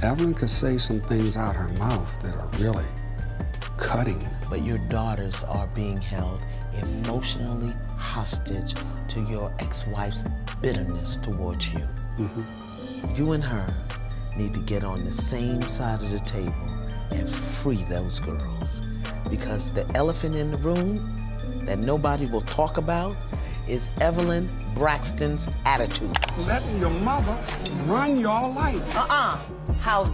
Evelyn could say some things out her mouth that are really cutting. But your daughters are being held emotionally hostage to your ex-wife's bitterness towards you. You and her need to get on the same side of the table and free those girls. Because the elephant in the room that nobody will talk about is Evelyn Braxton's attitude. Letting your mother run your life. How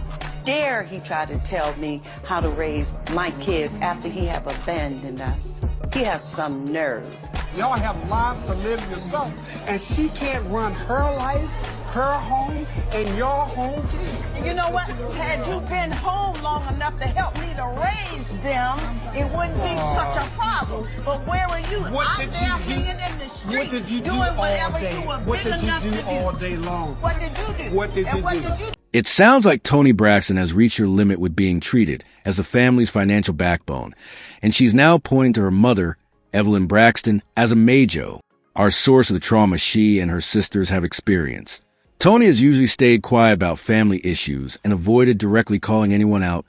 dare he try to tell me how to raise my kids after he have abandoned us? He has some nerve. Y'all have lives to live yourself, and she can't run her life, her home, and your home too. You know what? Had you been home long enough to help me to raise them, it wouldn't be such a problem. But where were you? I'm there being in the street. What did you do doing all whatever day? you were What big did you enough do to all day long? What did you do? What did And you what do? did you do? It sounds like Toni Braxton has reached her limit with being treated as the family's financial backbone, and she's now pointing to her mother, Evelyn Braxton, as a majo, our source of the trauma she and her sisters have experienced. Toni has usually stayed quiet about family issues and avoided directly calling anyone out,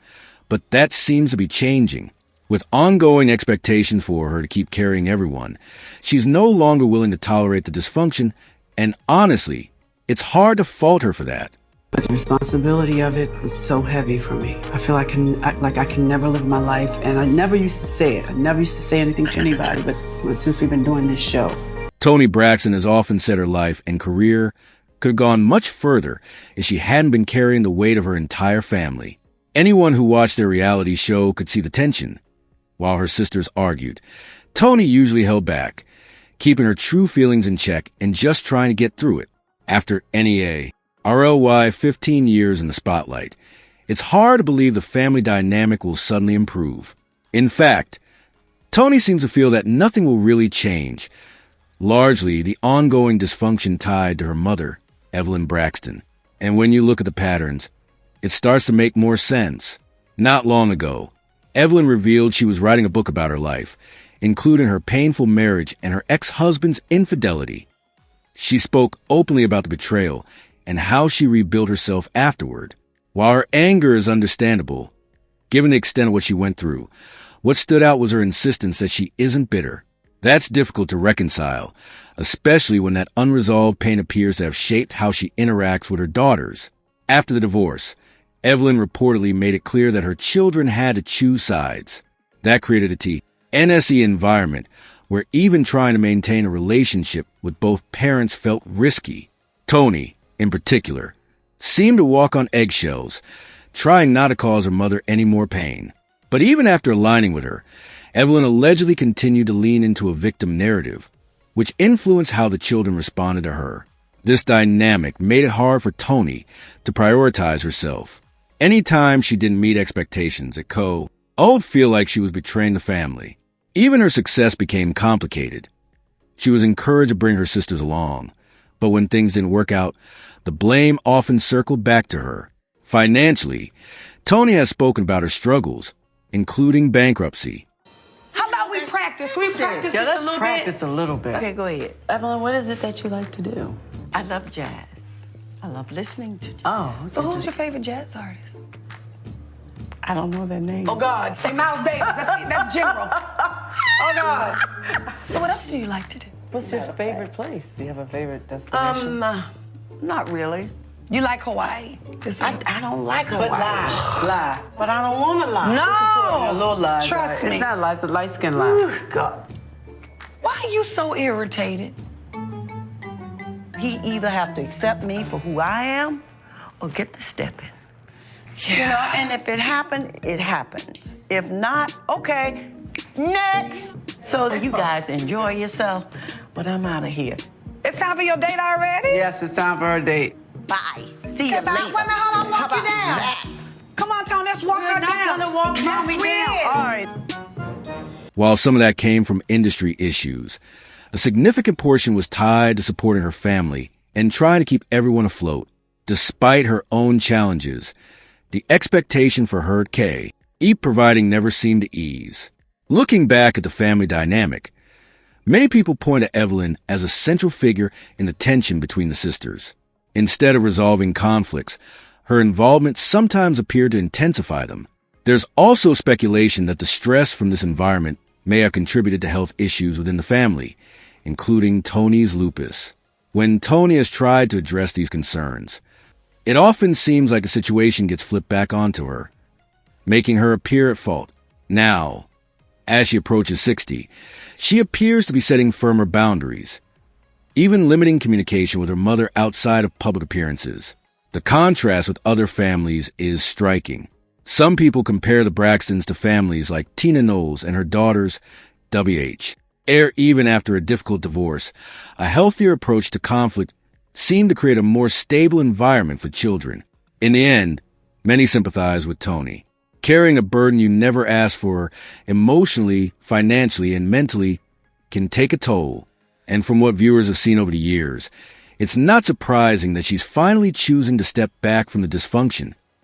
but that seems to be changing. With ongoing expectations for her to keep carrying everyone, she's no longer willing to tolerate the dysfunction, and honestly, it's hard to fault her for that. But the responsibility of it is so heavy for me. I feel I can never live my life, and I never used to say it. I never used to say anything to anybody, but since we've been doing this show. Toni Braxton has often said her life and career could have gone much further if she hadn't been carrying the weight of her entire family. Anyone who watched their reality show could see the tension. While her sisters argued, Toni usually held back, keeping her true feelings in check and just trying to get through it. After NEA, RLY 15 years in the spotlight, it's hard to believe the family dynamic will suddenly improve. In fact, Toni seems to feel that nothing will really change, largely the ongoing dysfunction tied to her mother, Evelyn Braxton. And when you look at the patterns, it starts to make more sense. Not long ago, Evelyn revealed she was writing a book about her life, including her painful marriage and her ex-husband's infidelity. She spoke openly about the betrayal and how she rebuilt herself afterward. While her anger is understandable, given the extent of what she went through, what stood out was her insistence that she isn't bitter. That's difficult to reconcile, especially when that unresolved pain appears to have shaped how she interacts with her daughters. After the divorce, Evelyn reportedly made it clear that her children had to choose sides. That created a NSE environment where even trying to maintain a relationship with both parents felt risky. Toni, in particular, seemed to walk on eggshells, trying not to cause her mother any more pain. But even after aligning with her, Evelyn allegedly continued to lean into a victim narrative, which influenced how the children responded to her. This dynamic made it hard for Toni to prioritize herself. Anytime she didn't meet expectations at it would feel like she was betraying the family. Even her success became complicated. She was encouraged to bring her sisters along, but when things didn't work out, the blame often circled back to her. Financially, Toni has spoken about her struggles, including bankruptcy. How about we practice? Can we practice just a little bit? Practice a little bit. Okay, go ahead. Evelyn, what is it that you like to do? I love jazz. I love listening to jazz. Oh, So who's your favorite jazz artist? I don't know their name. Oh, God. Say Miles Davis. That's general. Oh, God. So what else do you like to do? What's your favorite place? Do you have a favorite destination? Not really. You like Hawaii? I don't like Hawaii. But lie. But I don't want to lie. A No. little lie. Trust me. It's not lie, it's a light-skinned lie. Oh, God. Why are you so irritated? He either have to accept me for who I am or get to stepping. Yeah. You know, and if it happens, it happens. If not, okay, next. So you guys enjoy yourself, but I'm out of here. It's time for your date already? Yes, it's time for our date. Bye. See you Goodbye. later. Wait a minute, hold on, How walk you about down. that? Come on, Tony, let's walk her We're not down. gonna walk Yes, mommy we down. is. All right. While some of that came from industry issues, a significant portion was tied to supporting her family and trying to keep everyone afloat. Despite her own challenges, the expectation for her eat providing never seemed to ease. Looking back at the family dynamic, many people point to Evelyn as a central figure in the tension between the sisters. Instead of resolving conflicts, Her involvement sometimes appeared to intensify them. There's also speculation that the stress from this environment may have contributed to health issues within the family, including Toni's lupus. When Toni has tried to address these concerns, it often seems like the situation gets flipped back onto her, making her appear at fault. Now, as she approaches 60, she appears to be setting firmer boundaries, even limiting communication with her mother outside of public appearances. The contrast with other families is striking. Some people compare the Braxtons to families like Tina Knowles and her daughters, W.H. Even after a difficult divorce, a healthier approach to conflict seemed to create a more stable environment for children. In the end, many sympathize with Toni. Carrying a burden you never asked for, emotionally, financially, and mentally, can take a toll. And from what viewers have seen over the years, it's not surprising that she's finally choosing to step back from the dysfunction